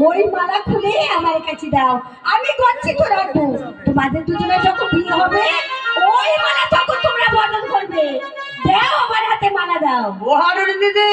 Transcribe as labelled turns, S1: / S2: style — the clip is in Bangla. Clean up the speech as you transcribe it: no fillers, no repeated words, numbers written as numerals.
S1: ওই মালা খুলে আমার কাছে দাও, আমি গচ্ছিত রাখবো। তোমাদের দুজনের যখন বিয়ে হবে ওই মালা তখন তোমরা বদল করবে। দাও আমার হাতে মালা দাও।
S2: ও হারুনি দিদি